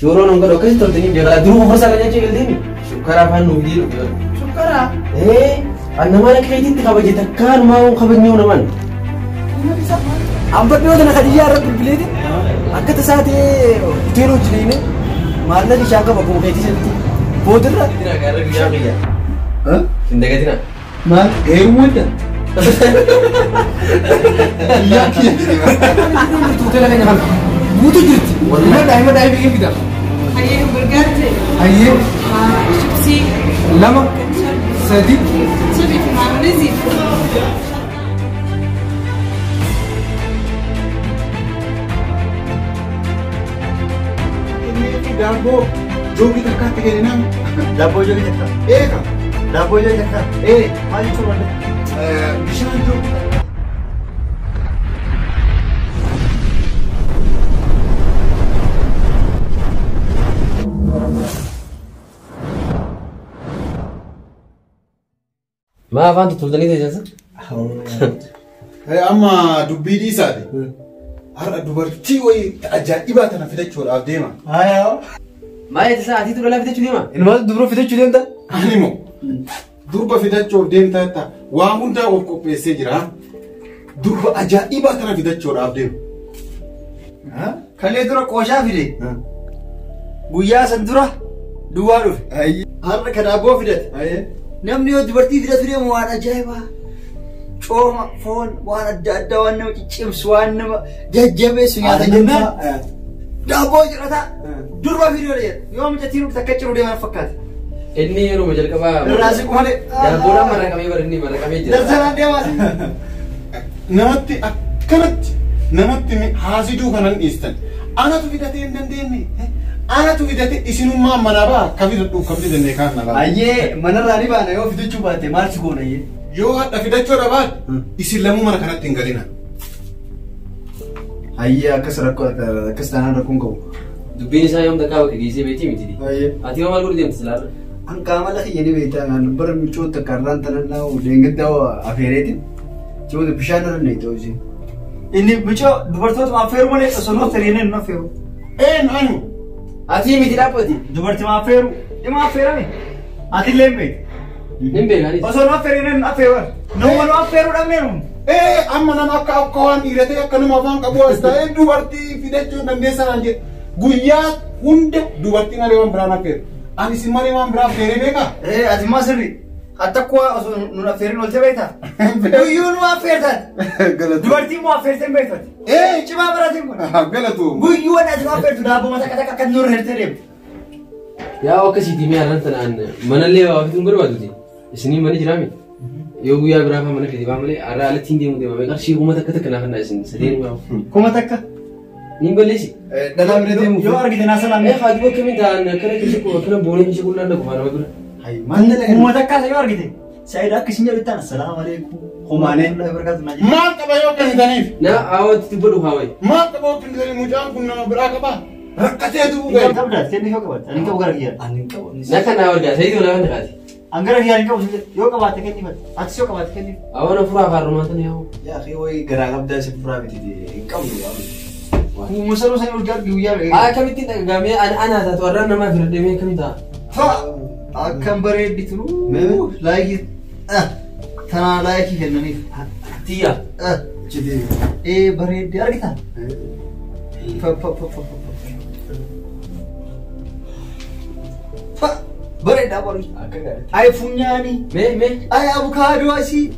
شورون انقدر كذا تلتني بيقول دروب فرصة لنا شيء قديمي شكرا فانو بديرو شكرا إيه أنا ما لك هيدي تخبجي تكان ما هو خبجني ولا من أم بدي أنا خديجة رب البلاد أكيد ساعتي تيرو جريني ما لنا شاكا بكم كيتي سنتي بودرة تنا كارك يا غيا ها عندك تنا ما غير وده يا كي تقول لك أنا مو تجرت والله دائما بيجي كده هي برجرتي هي شيبسي لما صديق شبي في مايونيز Dabo, jogi terkat tiga nang. دابو جوي تكا Kak. دابو جوي تكا ما يشوف ولا Bisa jog. ما فهمت تلتني ده جالس Amma dubbii dhiisaati. Har'a dubartii wayii ajaa'ibaa tana fidachuudhaaf deema. هاي ما يتساعد تقول لا في تشوفي ما المال دبرو في تجوا ده Ani immoo durba fidachuuf deemtaa jetta waa hundaa of qopheessee jira. Durba ajaa'ibaa tana fidachuudhaaf deema. كلي درا قوشا في دي غويا سندرا دوارو Ayyi. هر كدابو في ده Ayyi. نمني ودبرتي في ده في وانا جايبا شوما فون وانا دادا وانا تشيمس وانا جاجبه سنيا تجنا دابو جرتا دربا في ده يوم جتيرو تكچرو دي ما فكات إني يروح مجال كبا راسي كمالي يا بولا مرة كمي برني مرة كمي جل درسنا ديواسي Namatti akkanatti namatti haasiduu kanan dhiistan. Anatu fidatee hin dandeenye. Anatu fidatee isinummaa mana baa akka fidadhuuf kan fidannee kaan na laata. aye manarra ni bana yo fiduchu baate marchi ko naye Yoo hadha fidachuudha baate isin lamuu mana kanatti hin galina. aye akas tanan rakun ko دبيني سايوم دكاو كجيسي بيتي متدي aye أتي ما قول ديم تسلار an kama la khiyani beita an bar mi chota karran tanan na u dengda aferetin chota bishana ne to ji inni bicho dubartot ma feru male sono terine na feru Anu أتي متدي لابدي dubarti ma feru e ma ferame ati lembe نيم بيغاني osono ferine na feru no wano feru damne no amma nama akka waan dhiiratee akka nama afaan qabu as ta'ee dubartii fidachuu dandeessanaan jedhe guyyaa hunda dubartii malee waan biraan affeeru. Ani si malee waan biraa affeeree beekaa? ati ma sirri hatta ko oso nuna ferin olte beita yu nu afertat Galatu. dubarti mo aferten beitat chima baratin ko Galatu. guyyu wana ati ma afertu dabo mata kata kan nur herterem يا أوكسي تيمي أنا تنا أن من اللي واقفين قربا تودي سنين مني جرامي يوم يا برافا من كذي بعمله أرى على تين ديم ديم بقى شيء هم تك كنا خنا سن سدين ما kuma takka نيم بلشي dalam rede yo argi dina salam إيه خادمه كم إنت كنا كيشي كنا بوني كيشي كنا ندك فانا بقول hay man kuma takka yo argi de sai da kishin yabi tan assalamu alaikum khumane la barakatu naji Maal qaba yoo kan hidhaniif? نا أود تبدو هواي Maal qaba yoo kan hidhanii mucaan kun nama biraa qabaa? Rakkateetu ini gahe. kabda kenni yo kabat ani kabu gargi ani kabu نا كنا أورجع سيد ولا أنت قادي angara hiyan kabu yo kabat kenni bat ati yo kabat kenni أنا فرا فارما تاني هو ya akhi way gara kabda se fura biti de kabu ya musalo sai urgar gi ya كم تين قامي أنا تتورنا ما في ردمي كم تا akkam bareedditu laayiki tanaa laayiki kennaniif تيا jide bareeddi argita bareeddaa bori ay funyaani مي ay abukaadoo asii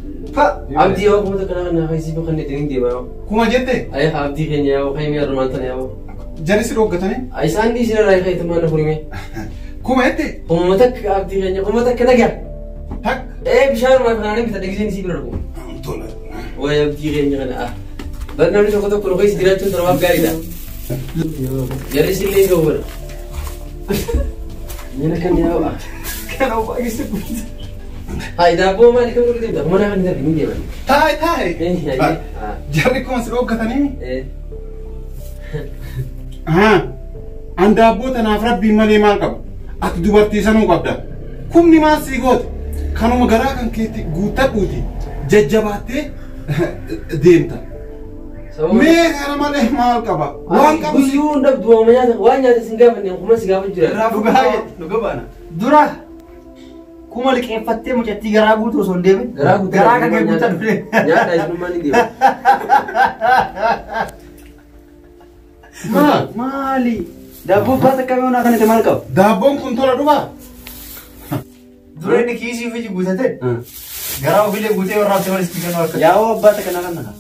عبدي يا أبو تكنا خنا خيسي بخنا تين دي ما Kuma jette أي عبدي خنيا يا أبو خيمي أرمان تاني يا أبو jalisi dhoggatanii? أي ساندي سير راي خيت ما نفرمي Kuma jette? هم متك عبدي خنيا هم متك كذا كذا Hak. إيه بشار ما فنانين بتدقيسين سيبر ركوب Tola. ويا عبدي خنيا خنا بدنا نشوف كده كل خيس ديرات شو ترى قاري ده جالس اللي يقول من كان يا أبو kan apa isi هاي ده أبو ما نكمل كده ده ما نعمل ده مين ده Taa'e taa'e. إيه يعني Jarri kuma si dhoggatanii? إيه An daabboo tanaaf rabbiin malee maal qabu? Ati dubartii sanuu qabda. Kumni maal sii goote? Kanuma garaa kan keetti guuttadhuuti jajjabaattee deemta. Mee kana malee maal qaba? Waan qabu guyyuu ndabdu waan nyaata sin gaafanne kuma si gaafan jira. Dhugaa baana. Dura kuma liqeeffattee mucattii garaa guutuu osoo hin deemin. Garaa kan guutan dhufe. Nyaata isinummaan hin deemu. Maali? Daabboo baata akkamii onaa kanatti maal qaba? Daabboon kun tola dhufaa? Dura inni kiisii ofii guutate. Garaa ofiilee guutee warra hafte malee itti kennuu akka. Yaa'oo abbaata kana kan naka.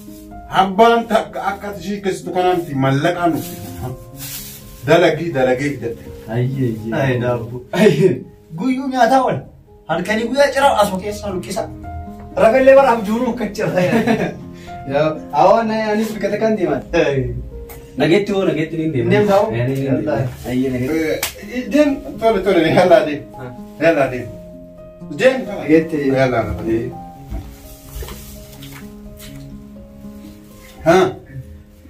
Abbaan takka akka ishii keessattuu kanaatti mallaqaan dhufte. Dalagee hidhatte. Ayyee daabboo. Guyyuu nyaataa wal. Halkanii guyyaa ciraa asuma keessa luqqisa. Rafallee bara abjuunuu akka cira. Awwa anis biqilaa kan deeman. Nageetti hoo nageetti ni deema. Deem ta'u. Ayyee nageetti. Deem tole yaalaa deem. Yaalaa deem. Deem Nageetti. yaalaa deem. Haa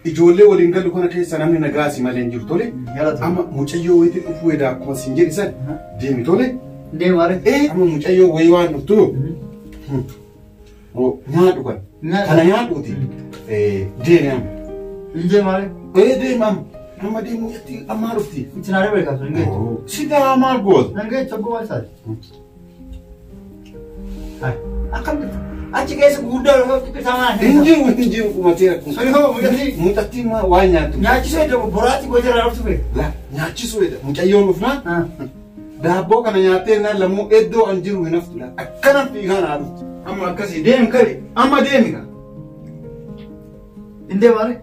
ijoollee waliin galu kana keessa namni nagaasi malee hin jiru tole. Amma mucayyoo wayiitiin dhufuu edaa akkuma siin jedhisan deemi tole. Deemaare. Amma mucayyoo wayii waan dhuftu nyaadhu kan. Kana nyaadhuuti deemi amma. Deemaare. Deemam. Amma deemu jetti ammaa dhufti. Itinaalee beekaatu hin geettu. Sidaa maal goota? Hin geettu tokko waan taate. Akkamitti achi keessa guddaa lafa xiqqaataa Hin jiru kumatee akkuma. Sani hoo mucattii. Mucattii waan nyaattu. Nyaachisee dabo boraatii gootee irraa dhuftu beeku. Nyaachisuu edha. Mucayyoon dhufnaa. Daabboo kana nyaattee naan lammuu iddoo an jiru hin haftu. Akkanaan fiigaan haa dhuftu. Amma akkasii deemi kari. Amma deemi ka. Hin deemaare.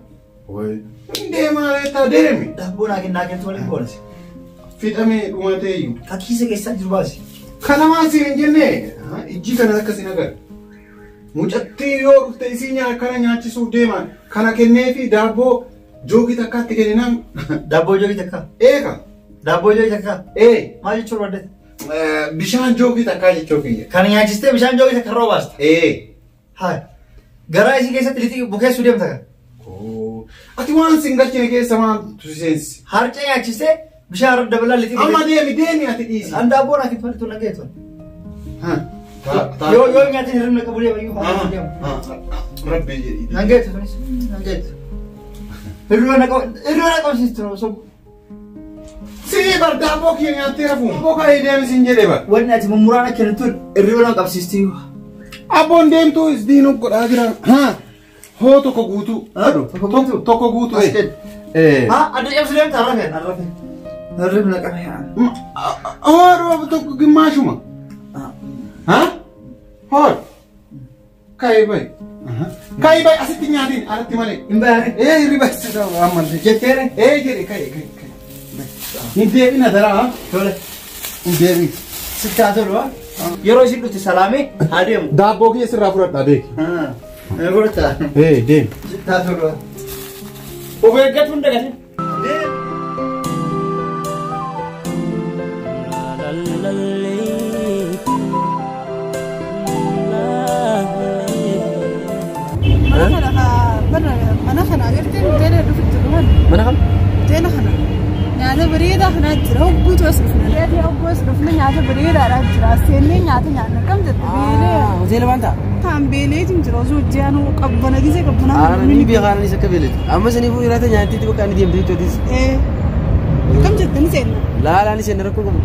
Hin deemaare taa deemi. Daabboo naa kennitu waliin boonasi. Fixamee dhumatee iyyuu. Fakkiisa keessaa jiru baasi. Kana maan siin hin jennee ijji kana akkasiin agar. Mucattii yoo dhufte isii kana nyaachisuuf deeman kana kennee fi daabboo joogii takkaatti kenninaan. Daabboo joogii takka. Eeka. Daabboo joogii takka. Maal jechuun barbaadde? Bishaan joogii takkaa jechuu kiyya. Kana nyaachistee bishaan joogii takka irraa baasta. Haa. Garaa isii keessatti lixii bukeessuu deemta kan. Ati waan siin galchine keessa maaltu seensi? Harca nyaachistee bishaan irra dabalaa lixii. Amma deemi ati dhiisi. An daabboo naa kiffaltu nageetu. Yoo nyaatin hirribna qabu deema iyyuu fa'aa deema. Rabbii jedhi. Nageetu sunis nageetu. Hirribna qabsiistu sobu. Sii bar daabboo kiyya nyaattee hafu. Boka deemi siin jedhee bar. Wanni ati mummuraan akka jirtu hirribna qabsiisti. Abboon deemtuu isdiinuu godhaa jira. Hoo tokko guutuu. Tokko guutuu. Adda cabsu deemta arrafeen. Hirribna qabee. Hoo tokko gimmaashuma. Hoo. Kai bai asitti nyaatiin alatti malee. Hin baane. Hirriba sitaa ammallee. Jetteere. Jedhe kai. Hin deebina daraa. Tole. Hin deebi. Sittaa tolua. Yeroo isin dhufte salaamee haa deemu. Daabboo kiyya sirraa fudhadhaa beeki. Godhataa. Deemi. Sittaa tolua. Of eeggatu hin dagate. Mana kana agartee hoteela dhufti dhuman. Mana kam? Hoteela kana. Nyaata bareedaa kanaa jira. Hogguutu as dhufna. Reetii hogguu as dhufna nyaata bareedaadhaa jira. Seennee nyaata nyaanna kam jette beelee. Hoteela maanta? Kan beeleetiin jira osoo hojjeanu qabbana gisee qabbanaa. Ni beekaan isa akka beeleeti. Amma sanii fuudhee laata nyaattiitti bakka inni deemtee jechuutis. Kam jette ni seenna. Laalaa ni seenna rakkoo qabu.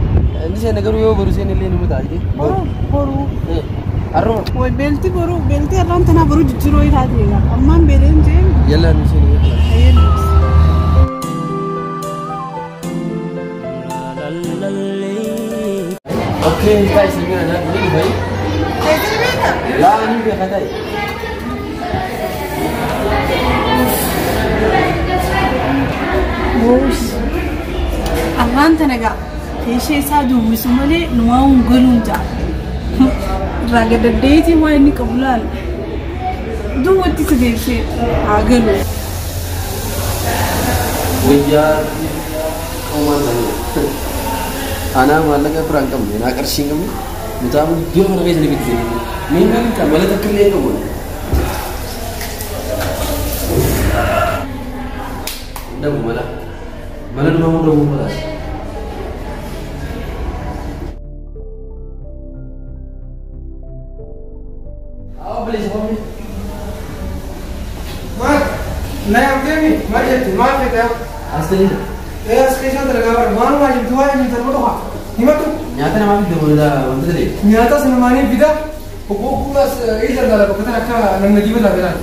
Ni seenna garuu yoo boru seenna illee ni mutaa. Boruu. Arruma. Woy beelti boruu beelti irraan tanaa boruu jijjiiroo taate egaa. Ammaan beeleen jeen. Yalla ni seenna. Okay, guys, ini ada ini baik. Lah ini dia kata. Bos. Ammaan tana egaa keeshee isaa duwwisu malee numaa hungaluun ja'a. Raga daddeetii waa inni qabu laala. Duwwatti si deebisee haa galu. Wayyaa qoomaan ta'e. Ana maallaqa firaan qabne naa qarshii qabne mutaa iddoo kana keessa ni bitte. Miinaan kan mala takka illee qabu. Ndamu mala. Mala duma ndamu mala. Boleh. ما فيها أصلي يا سكيشن تلقى ما ما جبتوا هاي من ترموها هيمتو نياتنا ما في دم ده وانت ليه نياتا سنماني بيدا حقوق بس إيش هذا لو كتر أكثر نمجيب هذا بلاد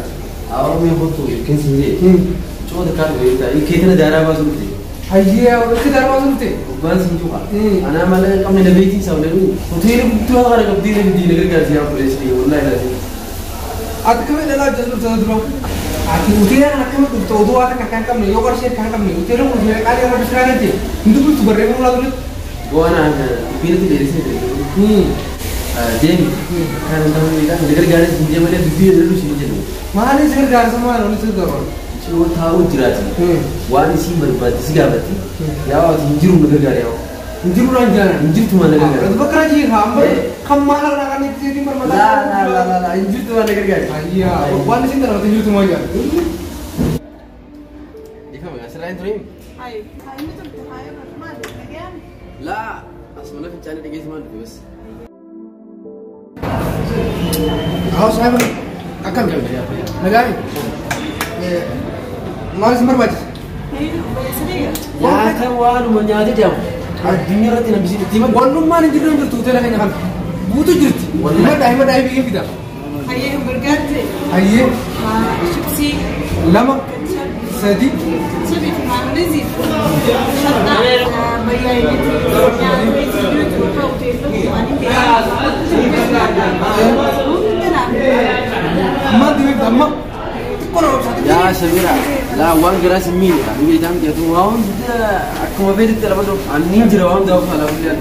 أو مين بطو كن سنجي شو ده كان بيتا يكيتنا دارا بازوتي هيا وكذا ما زلتي بس نجوا أنا ماله كم نبيتي سوالفي وتيري بتوع غير كبدي نبدي نقدر كذي أو بريسلي والله لازم أتكلم لا جزء تدرو أكيد وتيري أنا كم تودو أنا كان كم يوغر شيء كان كم وتيري وتيري كالي أنا بس رانتي أنتوا بس تبرئوا ولا تقول وانا بيرتي بيرسي جيمي كان تمام إذا نقدر قاعد نجيب له بيبي له شيء جدول ما أنا سير قاعد سماه أنا سير دارون شو ثاو جراتي وانا سي مربات سيجابتي يا انجيرو نقدر قاعد ياو انجيرو رانجانا انجير تما نقدر قاعد بكرة جي خام ما هلا نقدر نكتير مرمى لا انجير تما نقدر قاعد هيا وانا سير دارون انجير تما قاعد يفهم يا سلام تريم هاي متى هاي ما لقيان لا اصلا في الثاني لقيت ما ادري بس هاو صاحب أكل نقاري ما لازم مربج يا كان وانو من يادي جام الدنيا رتنا بيجي تيما وانو ما نجي نقدر توتر لك نحن بوتو جرتي ما دايما بيجي كده هاي برجرتي هاي شيبسي لما سدي سبيت ما نزيد ما دي دم يا سميرة لا وان جراس مين مين دام جاتو وان أكو ما بيد التلفون عني جرا وان ده فلا بليان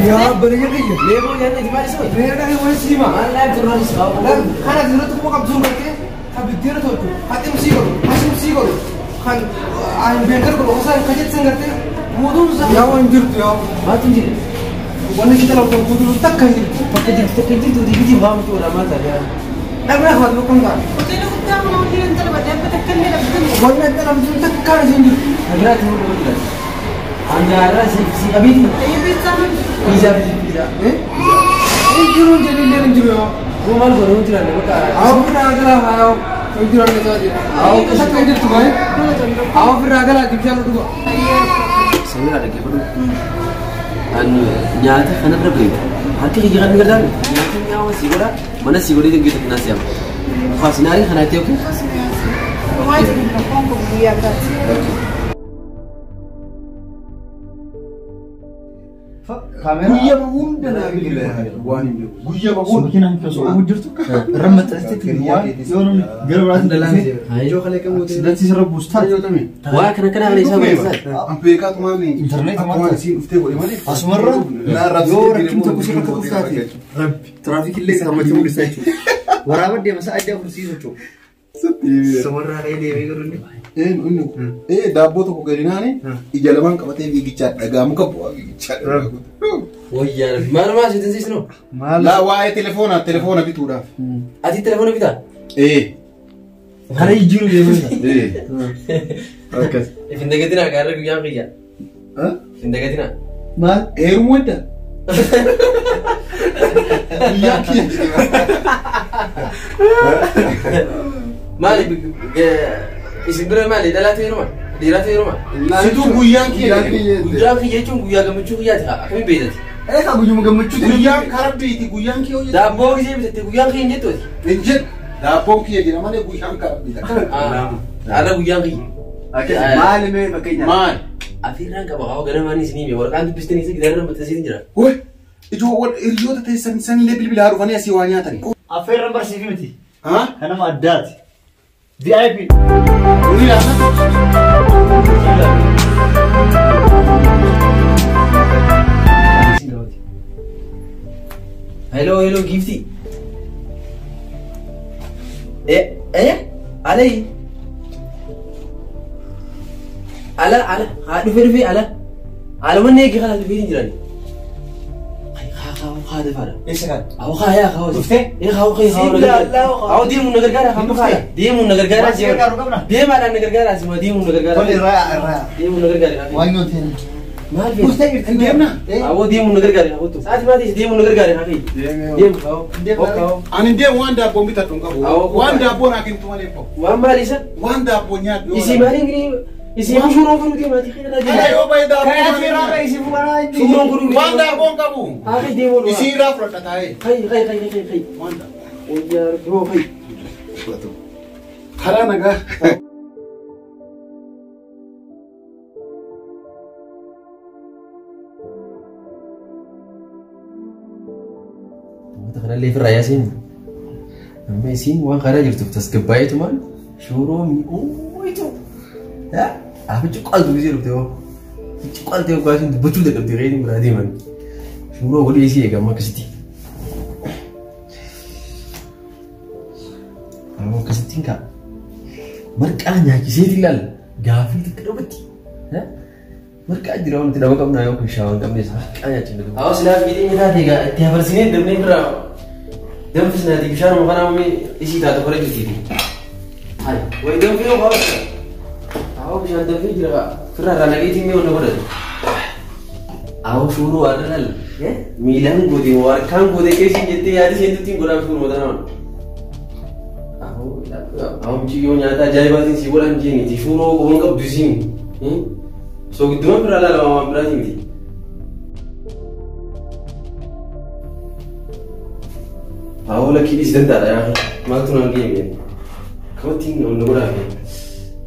يا بريء كي ليه بو يعني دماغي سوي بريء كي وين سيما لا جرا سوي لا أنا زرت كم كم زوم كي أبي تيرت هو هاتي مسيقول خان عين بينكر كل وصل كجت سنغرتي مودون سا يا وين جرت يا ما تنجي وانا كده لو تقولوا تكاي فكدي تو دي بام تو لما ترى لا ما هو بكم ده قلت له قدام ما ودي انت بدك تتكلم بدك وانا انت لما تكاي زين هجرات هو ولا عند راس سي ابي هي بيتزا بيزا ايه يجرون جليل ينجروا هو ما له ترى بقى आओ फिर अगला आओ يجرون لذا आओ कैसा कैसे तुम्हारे आओ फिर अगला दिखा लो तुम سميرة لك يقولوا أن نياته خنا بربيت هكذا يجي غير نقدر نياته نياوه سيقولا mana سيقولي تنقيت الناس يوم خلاص ناري خنا تيوكي وايد بنقوم بياكات guyyaa bahuun danaa waan hin beeku guyyaa bahuun makiinaan kasoo jirtu rammat asitti waan yoo namni gara biraatti dalaanee ijoo kalee qabu sidatti sirra buustaa yoo ta'e waa kana kana haala isaa beeksisaa ampeekaa tumaami intarneetii waan isiin dhuftee godhe malee asumarra yoo rakkin tokko sirra tokko taate rabbi tiraafikii illee qaamatti mul'isa jechuudha waraaba deema sa'a adda fursiisu jechuudha samarraa ka'ee deemee garuu daabboo tokko gadinaani ija lamaan qabatee fiigichaa dhagaamu qabu fiigichaa wayyaa maal maal sitin siisnu laa waa'ee telefoona bituudhaaf ati telefoona bitaa kana ijjiiru deemee akkas ifin dagatinaa gaarra guyyaan qiyya ifin dagatinaa maal heerumu wadda guyyaa kiyya maali isin bira maali dhalaatu yeruma dhiiraatu yeruma situ guyyaan kiyya guyyaan kiyya jechuun guyyaa gammachuu guyyaati akkamiin beektati eegaa guyyuma gammachuu guyyaan karabbiiti guyyaan kiyya hojjeta daabboo gisee bitatte guyyaan kiyya hin jettooti hin jedhu daabboon kiyya jedha malee guyyaan karabbiita har'a guyyaan kiyya maali mee fakkeenya maal afirraan qaba haa ganamaanii isinii mee waraqaan dubbistanii isa gidaarra maxxansiisin jira wai ijoo hiriyoota teessan sanillee bilbilaa dhufanii asii waa nyaatanii affeerran barsiifi miti haa kanama addaati VIP uni laasa hello gifti alai ala dhufe ala wanne yake kana dhufe jirani هذا فعلا ايش كان او خايا خاوز شفتي ايه خاو او دي من نغرغارا خاو خايا دي من نغرغارا دي ما نغرغارا اسمه دي من نغرغارا قولي رائع دي من نغرغارا واينو تاني maal fi Mustaqil deemna. awoo deemu nagar gaari hawwatu saati maatii deemu nagar gaari hafi deemu kaa'u Ani deemu waan daabboo bitadhu hin qabu. Awoo. Waan daabboo naa kennitu malee qabu. waan maal isa Waan daabboo nyaadhu. isii maaliin giri isii shuroo furu deemaati xiyyaata Kana deemu yoo bahe daabboo Kaya malee fira nyaadhu. ba isi fumara indi. shuroo furu Waan daabboo hin qabu. hafi deemu Isii irraa fudhadha taa'ee. kai Waan daabboo. oyyaar boo kai Karaa nagaa. Wanta kanallee firraa yaasiin amma isiin waan karaa jirtuuf tasgabbaa'eetu maal shuroo mi'ooyitu afichi qaltu gisee dhufte hoo afichi qaltee hoggaasiin dubbachuu dadhabde reetiin biraa deeman shuroo godhee isii eegama akkasitti ammoo akkasittiin kaa marqaa nyaachiseeti ilaalla gaafii takka dhabatti marqaa jira wanti dhaba qabnaa yoo kun shaawwan qabnes marqaa nyaachifne duuba. Awwa silaaf miidhagina taate egaa itti hafarsinee dabnee biraa danfisnaati bishaan mafana uumee isii taate kora jirtiiti. Hai wayi danfii yoo baawwata. Awwa bishaan danfii jira firraa irraa nageetiin mee wanta godhate. Awwa shuroo adda laalla miilaan gootee harkaan gootee keessi jettee yaadi seentuutiin godhaa shuroo mataa nama. Awwa muciyyoo nyaata ajaa'ibaatiin si godhan jeeniiti shuroo qomoon qabdu isiin. So gidduuma biraa laala waan biraatii miti. Awwa lakkii dhiisi dandaadha yaa maaltu naan geeme kabattiin onna godhaa fi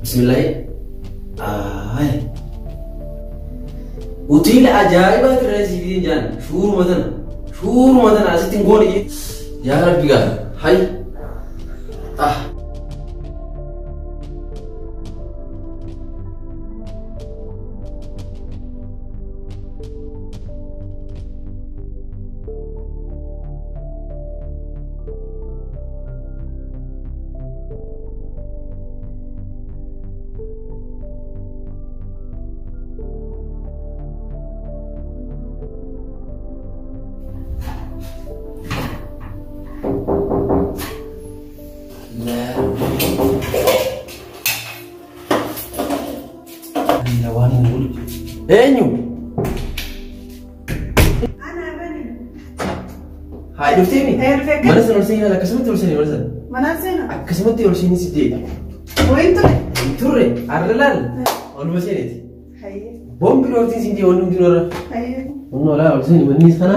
bismillaahi hoteela ajaa'ibaa irraa si fideen jaan shuuruma tana asitti hin goone yaa rabbi gaara hai Eenyu? Hai dhuftee mi? Mana sana ol seenaa akkasumatti ol seenaa mana sana. Mana seena? Akkasumatti ol seenii si jeedha. Wayin ture? Turre arra laal oluma seeneeti. Hayyee. Bombi dhooftiin si jee wanni hundi dhoora. Hayyee. Wanni olaa ol seenii manni kana.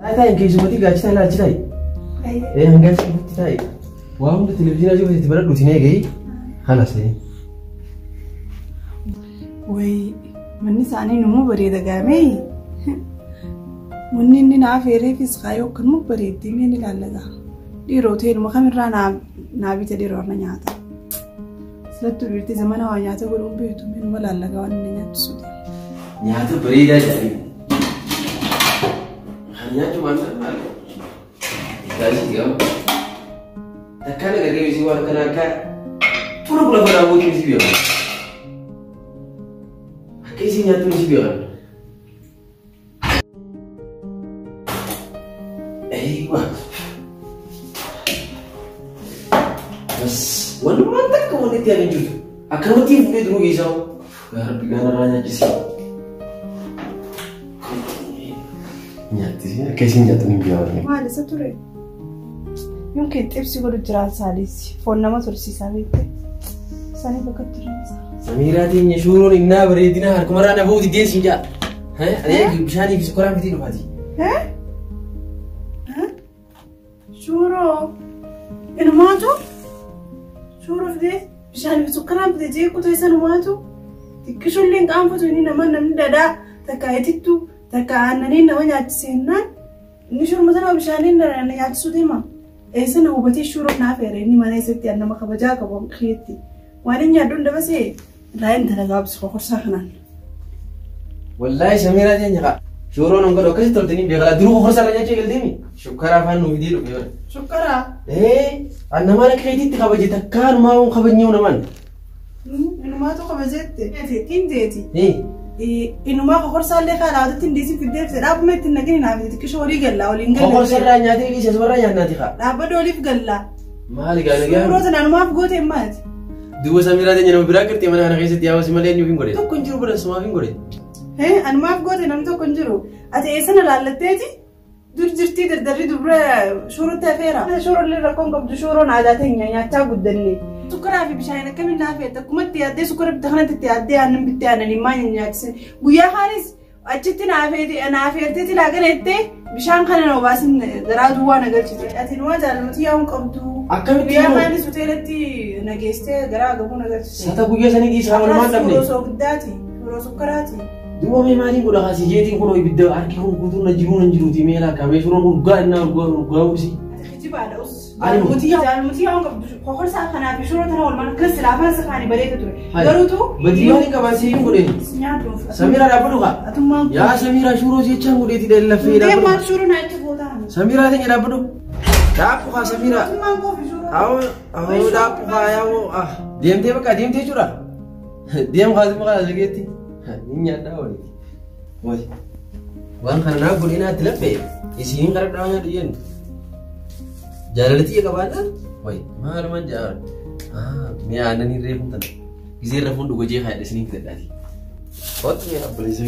Taayitaa hin keessumatti gaachita ilaalchi taayi. Hayyee. Hangaan siifatti taayi. Waa hunda televezyiinaa jiru itti baradhuuti nee gahii. Haala seenii. Wayi manni isaanii numa bareeda gaamee. Munni inni naaf heereefis kaayoo akkanuma bareeddee mee ni ilaallata. Dhiiroo ta'edhuma kamirraa naa bita dhiiroo na nyaata. Silattuu dhiirtii zamana waa nyaata godhuun beektu mee numa laallagaa waan inni nyaachisuu ta'e. Nyaata bareedaa jedhanii. Kan nyaachuu waan maal? Gaasii gama. Takkaan agargee isii waan kana akka tura bula fadaa booddee isii beekamu. Akka isii nyaattuun isii beekamu. Eeyywa. Bas walumaan takka walitti yaadin jirtu. Akkamittiin fuudhee duruu geessaa hoo? Yaa Rabbi gaanarraa nyaachisee. Nyaattisee akka isiin nyaattu hin beekamu. Maal isa ture? Yookiin xibsi godhu jiraat saalessi foon nama tursiisaa beekte. Isaanii bakkatti jiransa. Samiiraa teenya shuuroon innaa bareedina harkumarraa na buuti deessiin jaa. Adeegi bishaanii fi sukkuraan fitii dhufaati. Shuroo inumaatu shuroo fidee bishaan fi sukkuraan fidee jeequutu isa numaatu xiqqishulleen qaanfatu inni namni dadaa takka itittu takka aannanii nama nyaachisennaan inni shuruma sana bishaaniin na nyaachisuu deema. Eessa na hubatee shuroo naaf heere inni mana isatti nama kabajaa qabu keetti waan inni nyaadduun dabasee raayin dalagaa bisu kokorsaa kanaan. Wallaahi Samiiraa teenya kaa shuuroon hongadhu akkasitti toltanii beekalaa duruu kokorsaa irra nyaachuu eegalteemi. Shukkaraa afaan nuuf fidee dhufe bara. Shukkaraa? Namaan akka keetiitti kabaje takkaanumaa kabajnee namaan. Inumaatu kabajeette. Qindeeti. Inumaa kokorsaallee kaa dhaabatti hin diisi fiddee fide dhaabuma ittiin nagini naaf xiqqisho olii gallaa oliin gallaa. Kokorsa irraa nyaatee dhiisee asirraa nyaannaati kaa. Dhaabbata oliif gallaa. Maali gaana gaana? Suuroo sana numaaf goote maati? Dua Samira tanya nama berakhir tiap mana anak saya tiap si Malaysia nyukin gore. Tuh kunjuru pada semua nyukin gore. Anu maaf gue tuh namanya kunjuru. Ati esana lalat aja. Dur jirti dari dubra shuru tafera. Shuru le rakon kabdu shuru nada tanya nyata guddani. Sukara fi bishayna kami nafi takumat tiade sukara bitakhana tiade anam bitana ni manya nyaksin. Buya haris achitti nafi teti laganette bishan kana no basin daradu wa nagar chiti. Ati nuwa jalmuti yawm kabdu. Akkamitti Buya haris hotelatti nageste gara gabu nagar chiti. Sata guyyaa sanii dhiisaa mana maan dhabne. Shuru guddaati. Shuru sukkaraati. Dua mee maaliin godha kaasii jeetiin kun ibidda harki kun guutuun na jiruuti meela kamee suuraan urgaa innaa urgaa usi. Kijibaadha us. Jaalmutii waan qabdu kokorsaa kanaa fi shuroo tana walumaan kan silaafaan sakaanii bareeda ture. Garuutu. Badii maaliin qabaasee hin godhe. Nyaatuuf. Samiraa dhaabbatu kaa. Atummaan kun. Yaa Samiraa shuroo jechaan godheeti dha lafee dhaabbatu. Deemaa shuroo naa itti gootaan. Samiraa tanya dhaabbatu. Dhaabbu kaa Samiraa. Atummaan koo fi shuroo. Awoo dhaabbu kaa yaa'oo deemtee bakka deemtee jechuudha. Deem kaasuma kaa zageetti. Ni nyaadhaa walitti. Wali. Waan kana naaf godhee naatti laphee isiin gara dhaawaa dhiyen. Jaalalatii qabaadhaan wayi maalumaan jaalala. Mee aannanii reefuun tana. Gisee rafuun dhuga jee haadha isiniin fidadhaati. Kootu mee abboleessi.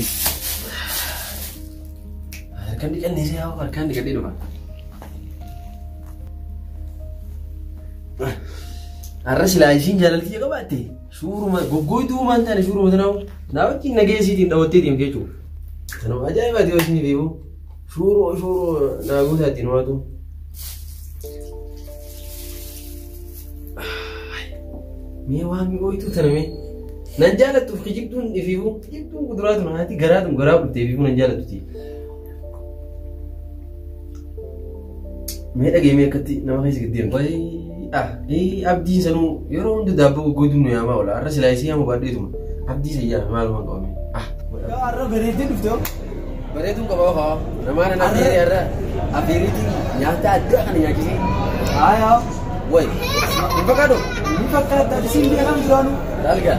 Harkaan dhiqanneesee haa harkaan dhiqadhee dhufa. Har'a silaa isiin jaalalatii qabaatte suuruma goggooytuu maan taane suuruma tanaa naa wajjin nageessiitiin dhawattee deemte jechuudha. Sanoo ajaa'ibaati yoo isin beeku suuroo naa guutaatti nuwaatu. Mee waan mi'ooytuu tana mee nan jaalattuuf kijibtuun ifiifu kijibtuun kuduraatu naati garaadhum garaa bultee ifiifu nan jaalattuti. Mee dhagee mee akkatti nama keessa gadi deemtu. Abdiin sanuu yeroo hundi daabboo goggooytuu nu yaamaa oola har'a silaa isii yaamu baadheetuma abdii sayyaa maalumaan qabame. Har'a bareeddee dhufte hoo? Bareeduun qaba hoo namaan ana afeerii har'a afeeriitiin nyaata addaa kana nyaachisee. Aayaa. Wayi hin fakkaatu. Ni fakkaata isin beekam jiraanu. Dalga.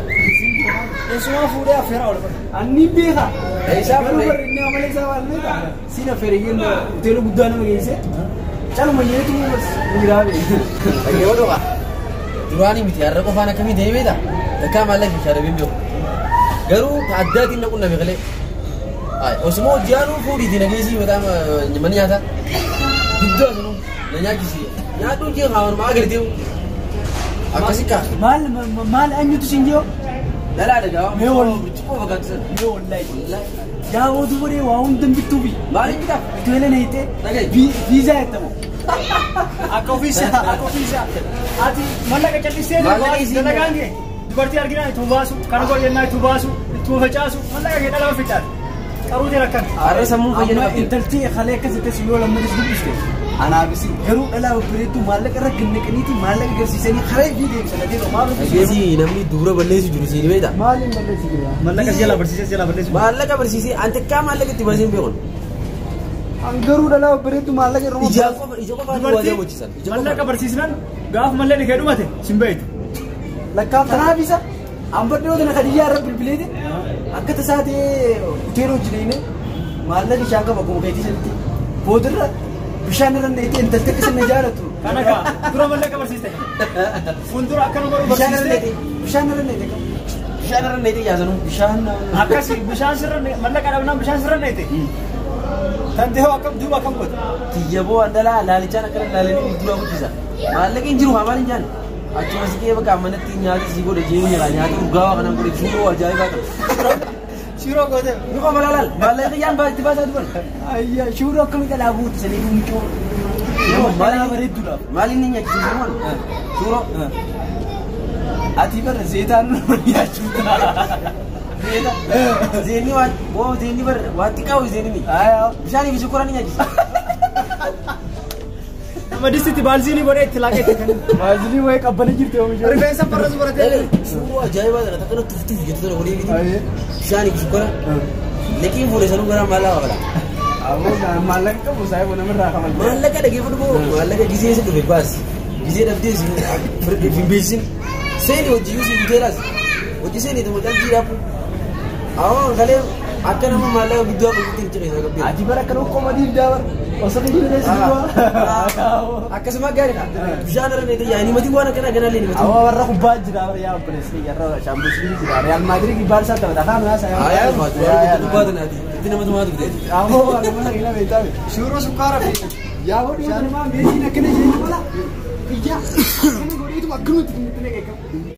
Eesuma fuudhee affeera ol fadhi. Anni beeka. Isaa fuudhee. Garuu inni amalee isaa waan ta'eef siin affeeree yenna hoteela guddaa nama geesse. Caluma yeetu miraabe. Dhagee wadoo kaa. Duraanii miti har'a qofaan akkamii ta'ee beektaa? Takkaa maallaqa bishaan dhabeem beeku. Garuu addaatiin naquu nama qalee. Osuma hojjaanuu fuudhiitiin nageessii mataa mana nyaataa. Guddaa sanuu na nyaachisi. Nyaadduun kee haawanumaa agartee. Akkasii kaa. Maal eenyutu siin jiru? Dhalaa dhagaa. Mee wal. Bichuu fakkaatu sana. Mee wallahi. Daawwatu baree waa hundan bittuu fi. Maaliif bitaa? Hoteela na hiitee. Viizaa eettamu. Akka ofiisaa. Ati mallaqa callisee dalagaan kee. Dubartii arginaa itti baasu, kan godhannaa itti baasu, itti facaasu, mallaqa kee dhalama fichaatu. Qaruuteen akkan. Har'a sammuu fayyadamu. Intaltii halee akkasitti si yoo lammadis dubbiste. Anaafis garuu dhalaa babbareedduu maallaqa irra gannaqaniiti maallaqa agarsiisanii karee fi deemsan adeema maal Dhageessi namni dura balleessu jiru siin beektaa? maaliin balleessi jira? Maallaqa si jalaa barsiisee. Maallaqa barsiisee ante kaa maallaqa itti barsiisee beekun. An garuu dhalaa babbareedduu maallaqa irra Ija qofaa duwwaa hojjisan. Maallaqa barsiisnan gaaf mallee kee dhumate sin beektu. lakkaaf kanaaf isa ambadhoo kana kadiyyaa irra bilbileeti akka tasaatee hoteela hojjineen maallaqa ishaan qaba akkuma keetii sanitti boodarra bishaan irra neetee intaltee akka isin jaalatu. Kana kaa dura maallaqa barsiiste. Fuuldura akkanuma godhu barsiiste. Bishaan irra neetee qaba. Bishaan irra neetee yaasanu. Bishaan Akkasii bishaan sirra maallaqa dhabnaan bishaan sirra neete. Tantee hoo akkam duuba akkam goota. Tiyyaboo andalaa laalichaan akkana laalanii dura hojjisa. Maallaqa hin jiru haa maal hin jaanne. Achuma si qe'ee bakka amanatti nyaata si godhe jeenya nyaata urgaawaa kanan godhe suuroo ajaa'ibaa qaba. shiroo goote. Ni qofa laal maallaqa xiyyaan itti baasaa duban. Ayyaa shiroo akkamii dhalaa buuti sanii dhuunfoo. Maal bareedduudhaaf. Maaliin ni nyaachisiisu maal? Suuroo. Ati bara zeetaan nyaachuu Zeeta. Zeenii waan zeenii bara waan xiqqaa ho'i zeenii. Bishaanii fi sukkuraan ni nyaachisa. Nama distitti baalziinii godhee itti laaqeetti kan. Baalziinii wayii qabbanee jirti oomisha. Rifeensa farra zubaratee. Suuroo ajaa'ibaa kana takka natti uffatee jettu sana walii biti. Bishaanii fi sukkura. Liqiin fuudhee sanuu gara maallaqaa qaba. Ammoo maallaqa qabu saayiboo namarraa qaban. Maallaqa dhageeffatu boo maallaqa gisee isa dhufe baasi. Gisee dhabdee si hin beeksisin. Seeni hojii yuusi buteeraas. Hojii seeni itti mucaan jiidhaafu. Awwaan kalee Akka nama maallaqa guddaa qabutti hin ciree sagantaa. Ati bara kan komadiif daawar osoo hin jirre sibiwa. Akkasuma gaariidha. Bishaan irra neeti yaa'anii matii waan akkana gana leeni matii. Awwa warra kubbaa jira bara yaa obboleessi yarra Champions League jira. Real Madrid Barca tapha tafa mana saya. Ayaa Madrid kubbaa tanati. Itti nama tumaatu bidee. Awwa warra ina beektaa. Shuro sukkaara fi yaa hodi nama meesii nakene jechuudha. Ija kana godhiitu akkanutti hin